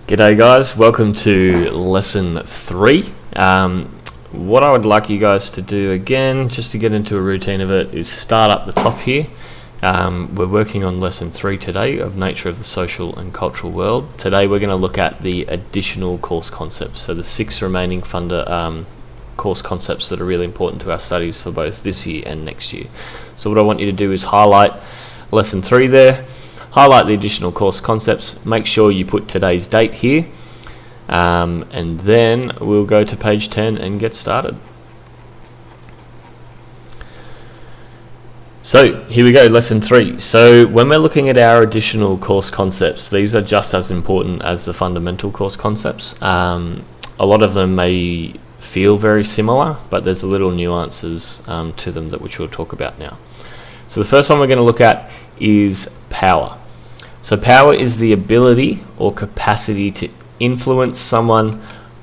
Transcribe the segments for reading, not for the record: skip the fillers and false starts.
G'day guys, welcome to lesson 3. What I would like you guys to do again, just to get into a routine of it, is start up the top here. We're working on lesson 3 today of nature of the social and cultural world. Today we're going to look at the additional course concepts, so the 6 remaining course concepts that are really important to our studies for both this year and next year. So what I want you to do is highlight lesson 3 there. Highlight the additional course concepts, make sure you put today's date here, and then we'll go to page 10 and get started. So here we go, lesson 3. So when we're looking at our additional course concepts, these are just as important as the fundamental course concepts. A lot of them may feel very similar, but there's a little nuances to them which we'll talk about now. So the first one we're going to look at is power. So power is the ability or capacity to influence someone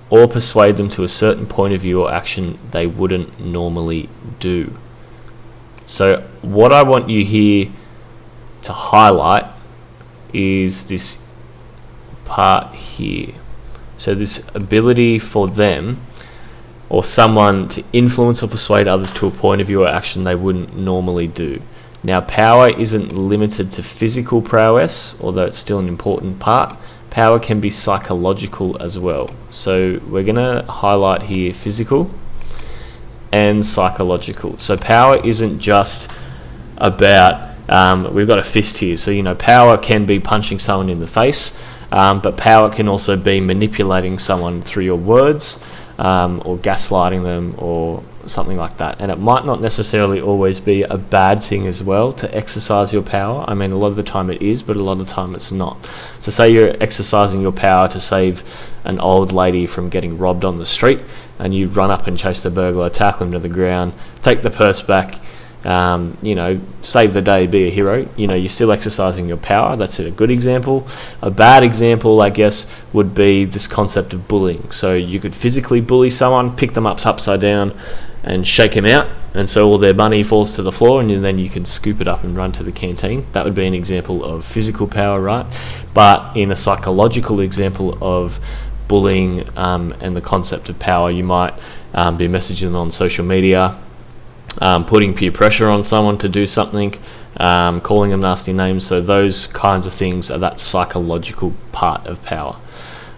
or persuade them to a certain point of view or action they wouldn't normally do. So what I want you here to highlight is this part here. So this ability for them or someone to influence or persuade others to a point of view or action they wouldn't normally do. Now, power isn't limited to physical prowess, although it's still an important part. Power can be psychological as well. So we're going to highlight here physical and psychological. So power isn't just about, we've got a fist here, so power can be punching someone in the face, but power can also be manipulating someone through your words, or gaslighting them, or something like that. And it might not necessarily always be a bad thing as well to exercise your power. I mean, a lot of the time it is, but a lot of the time it's not. So say you're exercising your power to save an old lady from getting robbed on the street, and you run up and chase the burglar, tackle him to the ground, take the purse back, save the day, be a hero. You're still exercising your power. That's a good example. A bad example, I guess, would be this concept of bullying. So you could physically bully someone, pick them up upside down and shake them out, and so all their money falls to the floor, and then you can scoop it up and run to the canteen. That would be an example of physical power, right? But in a psychological example of bullying and the concept of power, you might be messaging them on social media, putting peer pressure on someone to do something, calling them nasty names. So those kinds of things are that psychological part of power.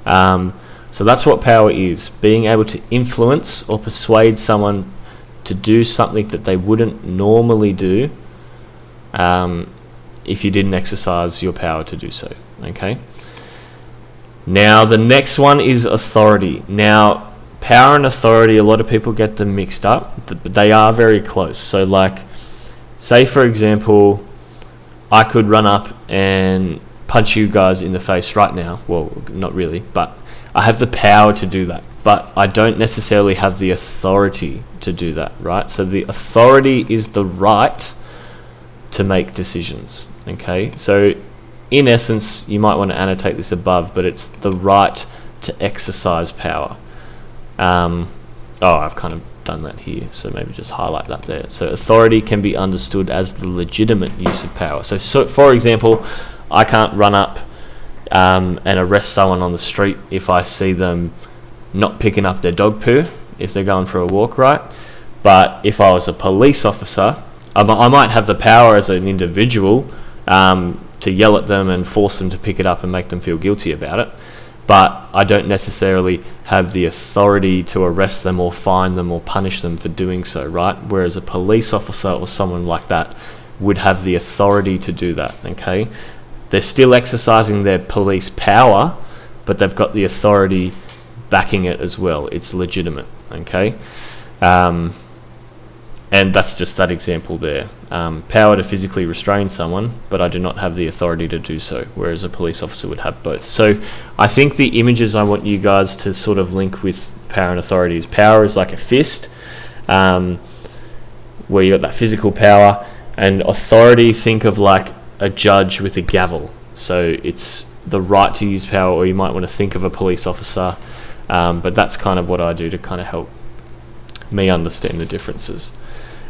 So that's what power is, being able to influence or persuade someone to do something that they wouldn't normally do if you didn't exercise your power to do so. Okay. Now the next one is authority. Now power and authority, a lot of people get them mixed up, but they are very close. So like, say for example, I could run up and punch you guys in the face right now. Well, not really, but I have the power to do that, but I don't necessarily have the authority to do that, right? So the authority is the right to make decisions, okay? So in essence, you might want to annotate this above, but it's the right to exercise power. I've kind of done that here, so maybe just highlight that there. So authority can be understood as the legitimate use of power. So for example, I can't run up and arrest someone on the street if I see them not picking up their dog poo if they're going for a walk, right? But if I was a police officer, I might have the power as an individual to yell at them and force them to pick it up and make them feel guilty about it, but I don't necessarily have the authority to arrest them or fine them or punish them for doing so, right? Whereas a police officer or someone like that would have the authority to do that, okay? They're still exercising their police power, but they've got the authority backing it as well. It's legitimate, okay? And that's just that example there. Power to physically restrain someone, but I do not have the authority to do so, whereas a police officer would have both. So I think the images I want you guys to sort of link with power and authority is power is like a fist, where you got that physical power, and authority, think of like a judge with a gavel. So it's the right to use power, or you might want to think of a police officer, but that's kind of what I do to kind of help me understand the differences.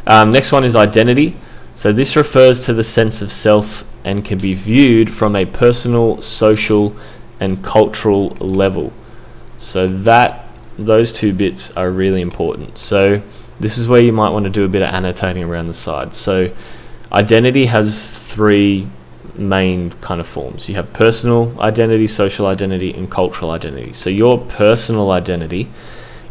Next one is identity. So this refers to the sense of self and can be viewed from a personal, social, and cultural level. So those two bits are really important. So this is where you might want to do a bit of annotating around the side. So identity has three main kind of forms. You have personal identity, social identity, and cultural identity. So your personal identity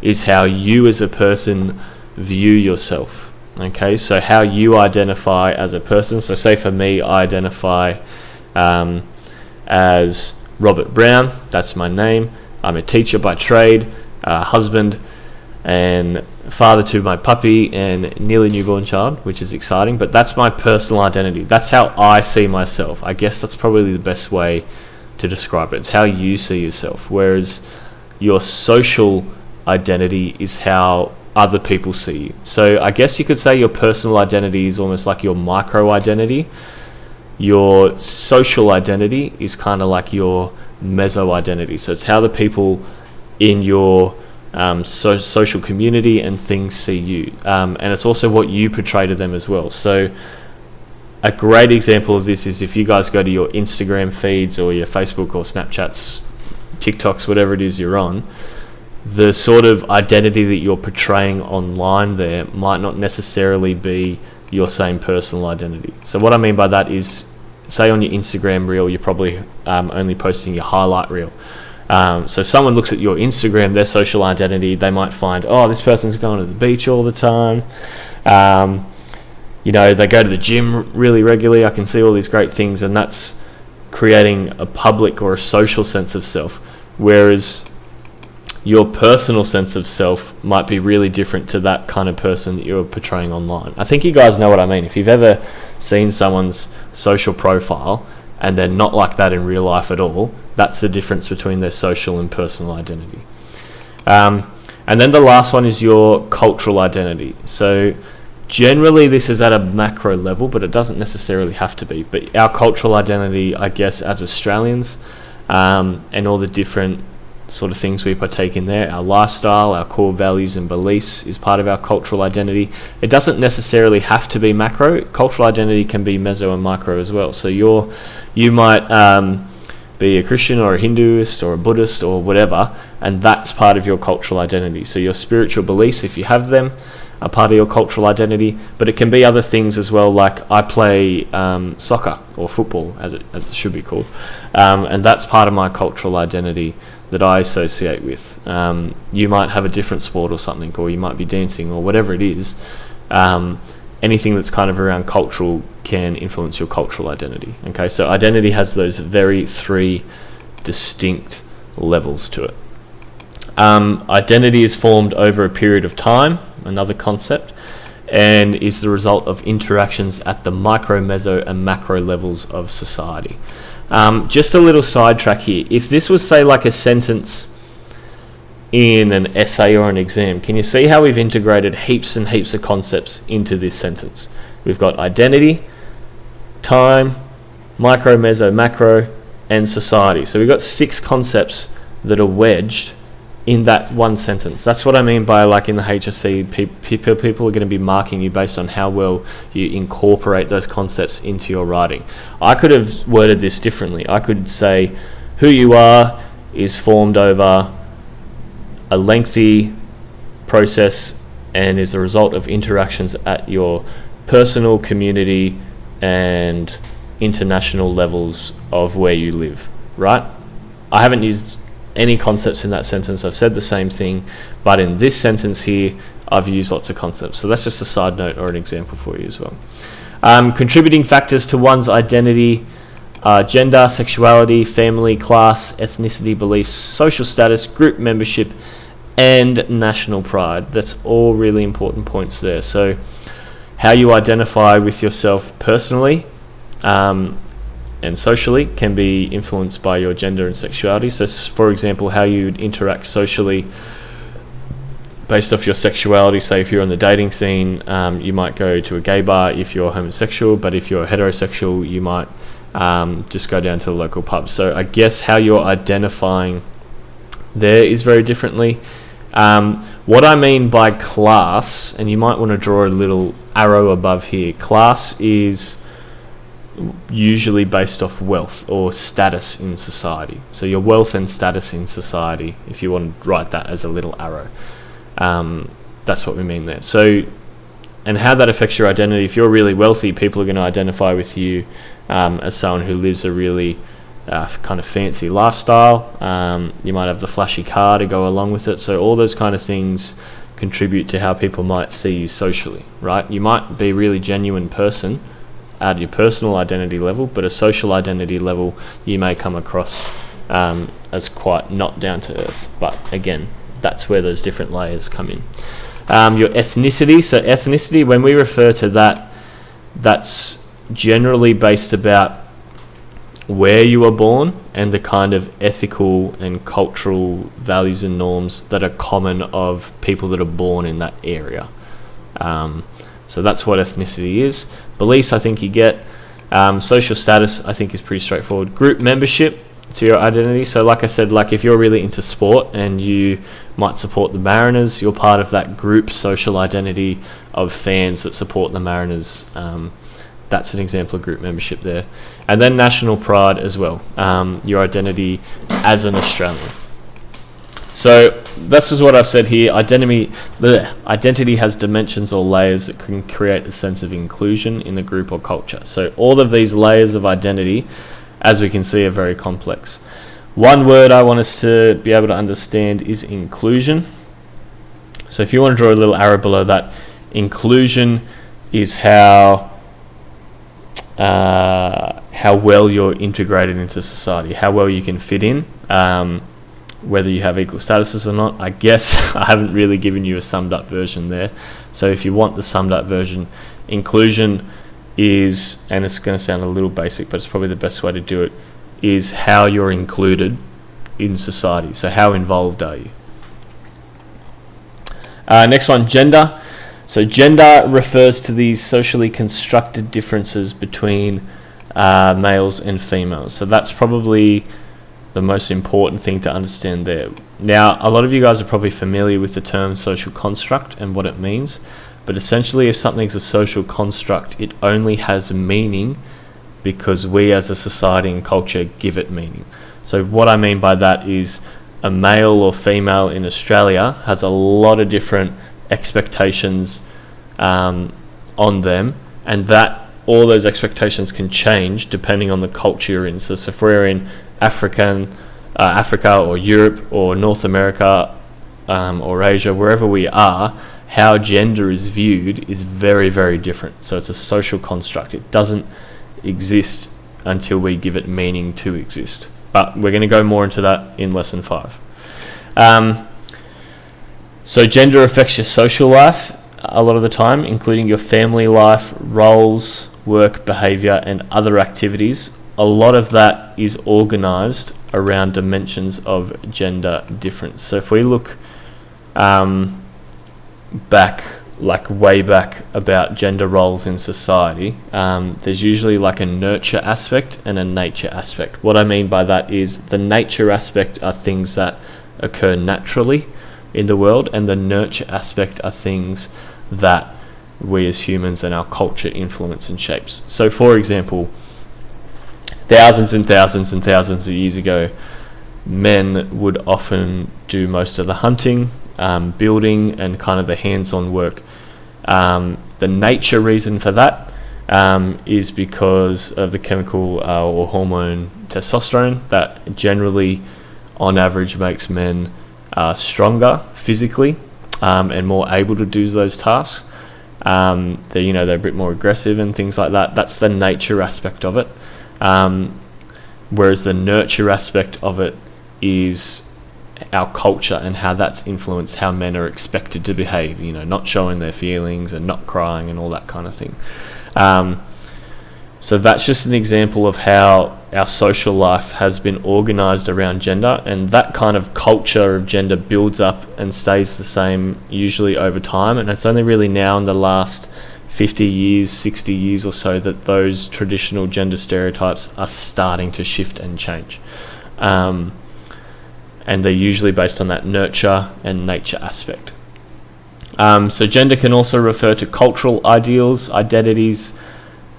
is how you as a person view yourself. Okay, so how you identify as a person. So say for me, I identify as Robert Brown. That's my name. I'm a teacher by trade, husband and father to my puppy and nearly newborn child, which is exciting, but that's my personal identity. That's how I see myself. I guess that's probably the best way to describe it. It's how you see yourself, whereas your social identity is how other people see you. So I guess you could say your personal identity is almost like your micro identity. Your social identity is kind of like your meso identity. So it's how the people in your social community and things see you, and it's also what you portray to them as well. So a great example of this is if you guys go to your Instagram feeds or your Facebook or Snapchats, TikToks, whatever it is you're on, the sort of identity that you're portraying online there might not necessarily be your same personal identity. So what I mean by that is, say on your Instagram reel, you're probably only posting your highlight reel. So if someone looks at your Instagram, their social identity, they might find, oh, this person's going to the beach all the time. They go to the gym really regularly. I can see all these great things, and that's creating a public or a social sense of self. Whereas your personal sense of self might be really different to that kind of person that you're portraying online. I think you guys know what I mean. If you've ever seen someone's social profile and they're not like that in real life at all, that's the difference between their social and personal identity. And then the last one is your cultural identity. So generally this is at a macro level, but it doesn't necessarily have to be. But our cultural identity, I guess, as Australians, and all the different sort of things we partake in there, our lifestyle, our core values and beliefs is part of our cultural identity. It doesn't necessarily have to be macro. Cultural identity can be meso and micro as well. So you might be a Christian or a Hinduist or a Buddhist or whatever, and that's part of your cultural identity. So your spiritual beliefs, if you have them, are part of your cultural identity, but it can be other things as well, like I play soccer or football, as it should be called, and that's part of my cultural identity that I associate with. You might have a different sport or something, or you might be dancing or whatever it is. Anything that's kind of around cultural can influence your cultural identity. Okay, so identity has those very three distinct levels to it. Identity is formed over a period of time, another concept, and is the result of interactions at the micro, meso, and macro levels of society. Just a little sidetrack here. If this was, say, like a sentence in an essay or an exam, can you see how we've integrated heaps and heaps of concepts into this sentence? We've got identity, time, micro, meso, macro, and society. So we've got 6 concepts that are wedged in that one sentence. That's what I mean by, like, in the HSC, people are going to be marking you based on how well you incorporate those concepts into your writing. I could have worded this differently. I could say who you are is formed over a lengthy process and is a result of interactions at your personal, community, and international levels of where you live, right? I haven't used any concepts in that sentence. I've said the same thing, but in this sentence here, I've used lots of concepts. So that's just a side note or an example for you as well. Contributing factors to one's identity: gender, sexuality, family, class, ethnicity, beliefs, social status, group membership, and national pride. That's all really important points there. So how you identify with yourself personally and socially can be influenced by your gender and sexuality. So for example, how you interact socially based off your sexuality. Say if you're on the dating scene, you might go to a gay bar if you're homosexual, but if you're heterosexual, you might just go down to the local pub. So I guess how you're identifying there is very differently. What I mean by class, and you might want to draw a little arrow above here, class is usually based off wealth or status in society. So your wealth and status in society, if you want to write that as a little arrow, that's what we mean there. So, and how that affects your identity. If you're really wealthy, people are going to identify with you as someone who lives a really kind of fancy lifestyle. You might have the flashy car to go along with it. So all those kind of things contribute to how people might see you socially, right? You might be a really genuine person at your personal identity level, but a social identity level you may come across as quite not down to earth. But again, that's where those different layers come in. Your ethnicity. So ethnicity, when we refer to that, that's generally based about where you were born and the kind of ethical and cultural values and norms that are common of people that are born in that area. So that's what ethnicity is. Beliefs, I think you get. Social status, I think, is pretty straightforward. Group membership to your identity. So like I said, like if you're really into sport and you might support the Mariners, you're part of that group social identity of fans that support the Mariners. That's an example of group membership there. And then national pride as well, your identity as an Australian. So this is what I've said here. Identity has dimensions or layers that can create a sense of inclusion in the group or culture. So all of these layers of identity, as we can see, are very complex. One word I want us to be able to understand is inclusion. So if you want to draw a little arrow below that, inclusion is how well you're integrated into society, how well you can fit in, whether you have equal statuses or not. I guess I haven't really given you a summed up version there. So if you want the summed up version, inclusion is, and it's going to sound a little basic, but it's probably the best way to do it, is how you're included in society. So how involved are you? Next one, gender. So gender refers to these socially constructed differences between males and females. So that's probably the most important thing to understand there. Now, a lot of you guys are probably familiar with the term social construct and what it means, but essentially if something's a social construct, it only has meaning because we as a society and culture give it meaning. So what I mean by that is a male or female in Australia has a lot of different expectations on them, and that all those expectations can change depending on the culture you're in. So if we're in Africa or Europe or North America or Asia, wherever we are, how gender is viewed is very, very different. So it's a social construct. It doesn't exist until we give it meaning to exist. But we're going to go more into that in lesson 5. So gender affects your social life a lot of the time, including your family life, roles, work, behaviour, and other activities. A lot of that is organised around dimensions of gender difference. So if we look way back about gender roles in society, there's usually like a nurture aspect and a nature aspect. What I mean by that is the nature aspect are things that occur naturally in the world, and the nurture aspect are things that we as humans and our culture influence and shapes. So for example, thousands and thousands and thousands of years ago, men would often do most of the hunting, building, and kind of the hands-on work. The nature reason for that is because of the chemical or hormone testosterone that generally, on average, makes men stronger physically and more able to do those tasks. They're a bit more aggressive and things like that. That's the nature aspect of it. Whereas the nurture aspect of it is our culture and how that's influenced how men are expected to behave, not showing their feelings and not crying and all that kind of thing. So that's just an example of how our social life has been organised around gender, and that kind of culture of gender builds up and stays the same usually over time, and it's only really now in the last 50 years, 60 years or so that those traditional gender stereotypes are starting to shift and change. And they're usually based on that nurture and nature aspect. So gender can also refer to cultural ideals, identities,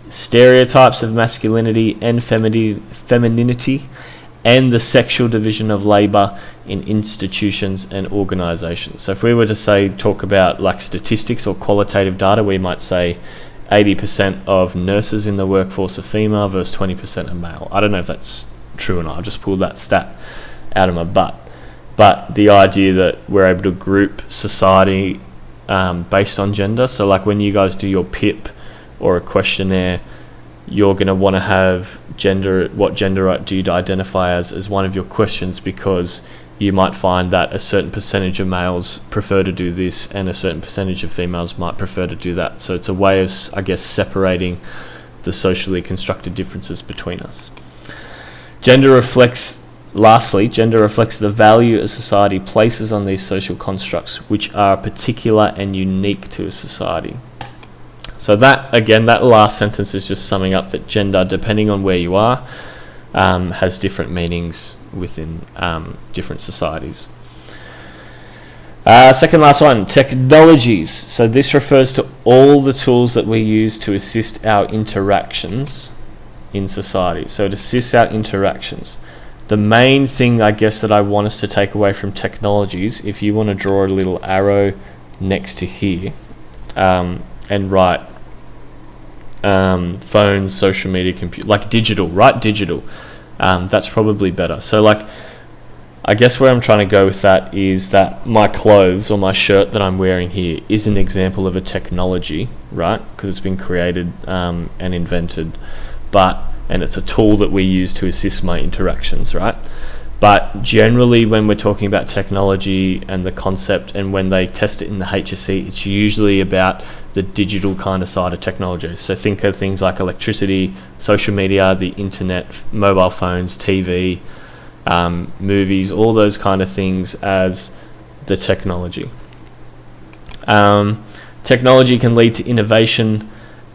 stereotypes of masculinity and femininity, and the sexual division of labour in institutions and organisations. So if we were to talk about like statistics or qualitative data, we might say 80% of nurses in the workforce are female versus 20% are male. I don't know if that's true or not. I've just pulled that stat out of my butt. But the idea that we're able to group society based on gender. So like when you guys do your PIP or a questionnaire, you're going to want to have gender, what gender do you identify as one of your questions, because you might find that a certain percentage of males prefer to do this and a certain percentage of females might prefer to do that. So it's a way of, I guess, separating the socially constructed differences between us. Lastly, gender reflects the value a society places on these social constructs, which are particular and unique to a society. So that last sentence is just summing up that gender, depending on where you are, has different meanings within different societies. Second last one, technologies. So this refers to all the tools that we use to assist our interactions in society. So it assists our interactions. The main thing, I guess, that I want us to take away from technologies, if you want to draw a little arrow next to here, and write phones, social media, computer, like digital, right? Digital. That's probably better. So like, I guess where I'm trying to go with that is that my clothes or my shirt that I'm wearing here is an example of a technology, right? Because it's been created and invented, and it's a tool that we use to assist my interactions, right? But generally, when we're talking about technology and the concept, and when they test it in the HSC, it's usually about the digital kind of side of technology. So think of things like electricity, social media, the internet, mobile phones, TV, movies, all those kind of things as the technology. Technology can lead to innovation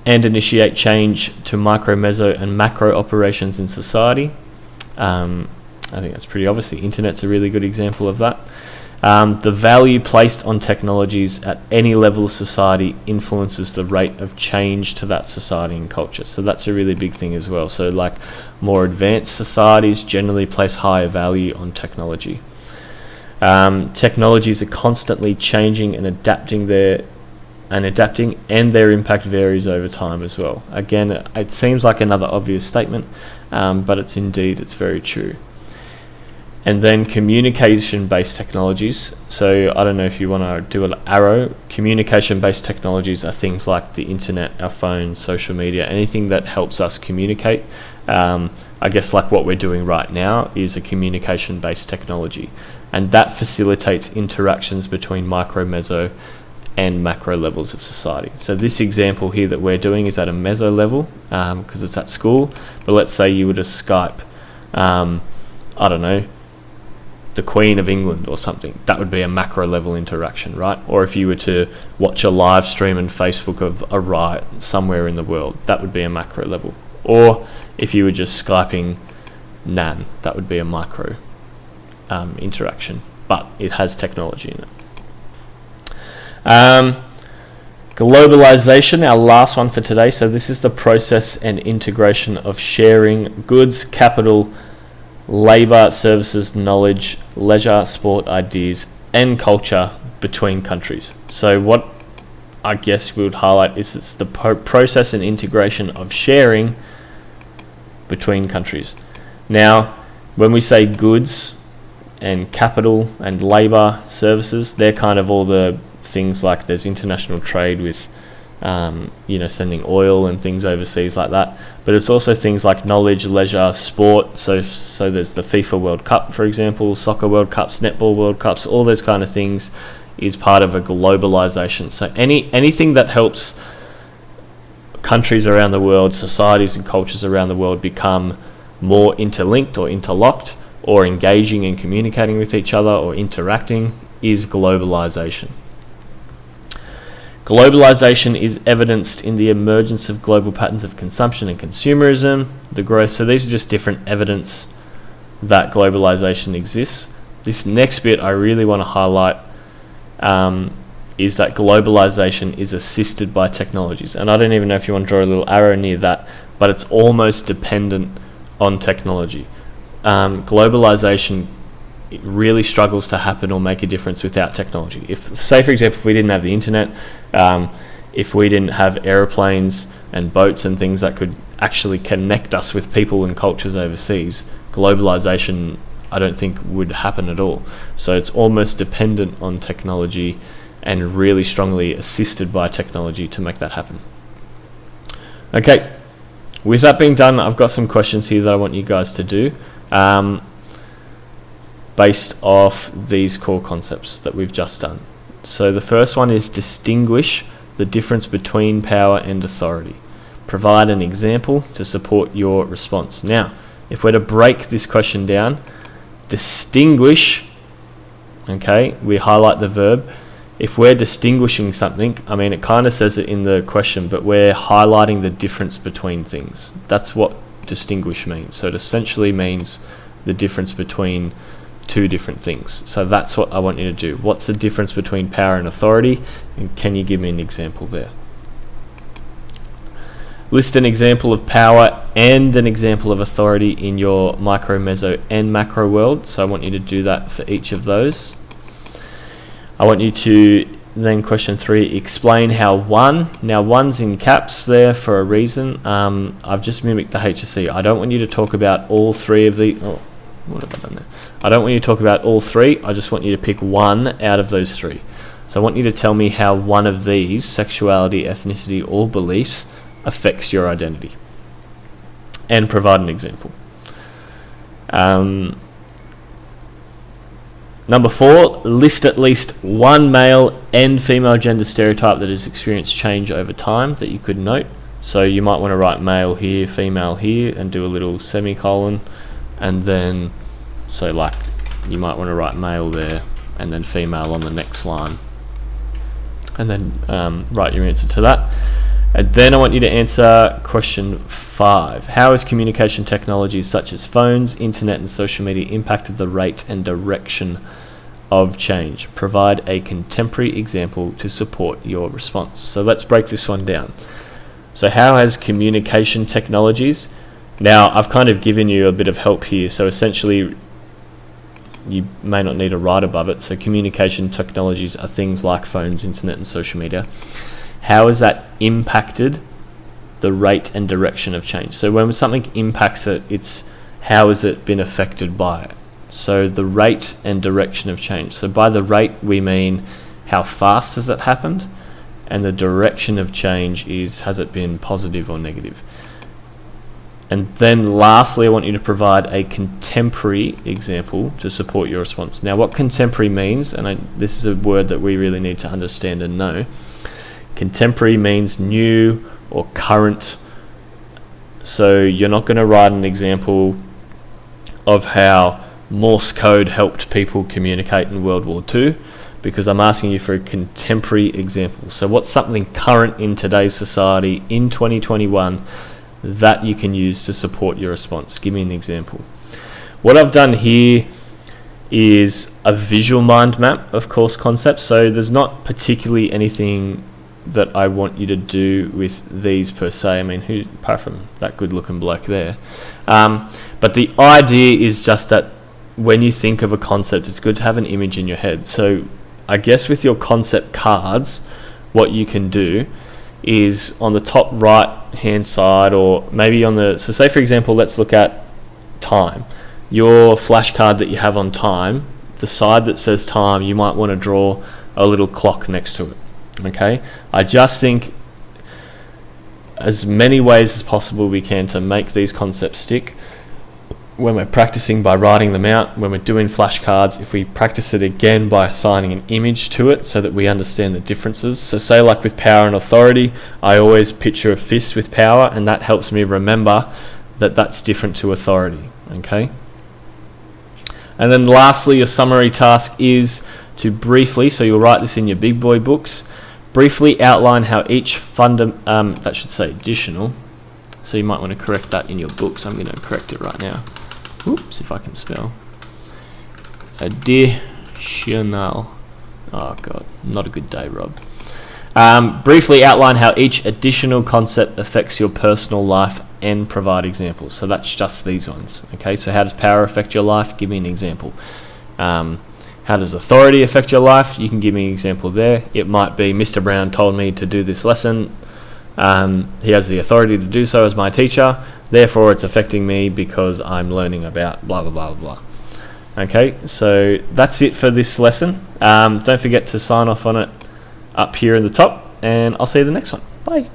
and initiate change to micro, meso, and macro operations in society. I think that's pretty obvious. The internet's a really good example of that. The value placed on technologies at any level of society influences the rate of change to that society and culture. So that's a really big thing as well. So like more advanced societies generally place higher value on technology. Technologies are constantly changing and adapting, and their impact varies over time as well. Again, it seems like another obvious statement, but it's very true. And then communication-based technologies. So I don't know if you want to do an arrow. Communication-based technologies are things like the internet, our phone, social media, anything that helps us communicate. I guess like what we're doing right now is a communication-based technology. And that facilitates interactions between micro, meso, and macro levels of society. So this example here that we're doing is at a meso level because it's at school. But let's say you were to Skype, I don't know, the Queen of England or something. That would be a macro level interaction, right? Or if you were to watch a live stream on Facebook of a riot somewhere in the world, that would be a macro level. Or if you were just Skyping Nan, that would be a micro interaction, but it has technology in it. Globalization, our last one for today. So this is the process and integration of sharing goods, capital, labour, services, knowledge, leisure, sport, ideas, and culture between countries. So what I guess we would highlight is it's the process and integration of sharing between countries. Now, when we say goods and capital and labour, services, they're kind of all the things like there's international trade with sending oil and things overseas like that, but it's also things like knowledge, leisure, sport. So there's the FIFA World Cup, for example, soccer World Cups, netball World Cups, all those kind of things is part of a globalization. So anything that helps countries around the world, societies and cultures around the world become more interlinked or interlocked or engaging and communicating with each other or interacting is globalization. Globalization is evidenced in the emergence of global patterns of consumption and consumerism, the growth. So these are just different evidence that globalization exists. This next bit I really want to highlight is that globalization is assisted by technologies. And I don't even know if you want to draw a little arrow near that, but it's almost dependent on technology. Globalization really struggles to happen or make a difference without technology. If, say for example, if we didn't have the internet, if we didn't have airplanes and boats and things that could actually connect us with people and cultures overseas, globalization, I don't think, would happen at all. So it's almost dependent on technology and really strongly assisted by technology to make that happen. Okay, with that being done, I've got some questions here that I want you guys to do based off these core concepts that we've just done. So the first one is distinguish the difference between power and authority. Provide an example to support your response. Now, if we're to break this question down, distinguish, okay, we highlight the verb. If we're distinguishing something, I mean, it kind of says it in the question, but we're highlighting the difference between things. That's what distinguish means. So it essentially means the difference between two different things. So that's what I want you to do. What's the difference between power and authority? And can you give me an example there? List an example of power and an example of authority in your micro, meso, and macro world. So I want you to do that for each of those. I want you to then, question 3, explain how one. Now one's in caps there for a reason. I've just mimicked the HSC. I don't want you to talk about all three of the, oh, what have I done there? I don't want you to talk about all three. I just want you to pick one out of those three. So I want you to tell me how one of these, sexuality, ethnicity, or beliefs, affects your identity, and provide an example. Number 4, list at least one male and female gender stereotype that has experienced change over time that you could note. So you might want to write male here, female here, and do a little semicolon, and then, so like, you might want to write male there, and then female on the next line, and then write your answer to that. And then I want you to answer question 5. How has communication technologies such as phones, internet, and social media impacted the rate and direction of change? Provide a contemporary example to support your response. So let's break this one down. So how has communication technologies? Now, I've kind of given you a bit of help here. So essentially, you may not need to write above it. So communication technologies are things like phones, internet, and social media. How has that impacted the rate and direction of change? So when something impacts it, it's how has it been affected by it? So the rate and direction of change. So by the rate, we mean how fast has it happened, and the direction of change is has it been positive or negative. And then lastly, I want you to provide a contemporary example to support your response. Now, what contemporary means, and this is a word that we really need to understand and know. Contemporary means new or current. So you're not going to write an example of how Morse code helped people communicate in World War II, because I'm asking you for a contemporary example. So what's something current in today's society in 2021 that you can use to support your response? Give me an example. What I've done here is a visual mind map of course concepts. So there's not particularly anything that I want you to do with these per se. I mean, who apart from that good looking bloke there, but the idea is just that when you think of a concept, it's good to have an image in your head. So I guess with your concept cards, what you can do is on the top right hand side, or maybe on the, so say for example, let's look at time. Your flashcard that you have on time, the side that says time, you might want to draw a little clock next to it. Okay, I just think as many ways as possible we can to make these concepts stick. When we're practicing by writing them out, when we're doing flashcards, if we practice it again by assigning an image to it so that we understand the differences. So say like with power and authority, I always picture a fist with power, and that helps me remember that that's different to authority. Okay. And then lastly, a summary task is to briefly, so you'll write this in your big boy books, briefly outline how each that should say additional, so you might want to correct that in your books. I'm going to correct it right now. Oops, if I can spell. Additional Oh God, not a good day, Rob. Briefly outline how each additional concept affects your personal life and provide examples. So that's just these ones. Okay, so how does power affect your life? Give me an example. How does authority affect your life? You can give me an example there. It might be Mr. Brown told me to do this lesson. He has the authority to do so as my teacher. Therefore, it's affecting me because I'm learning about blah, blah, blah, blah. Okay, so that's it for this lesson. Don't forget to sign off on it up here in the top, and I'll see you in the next one. Bye.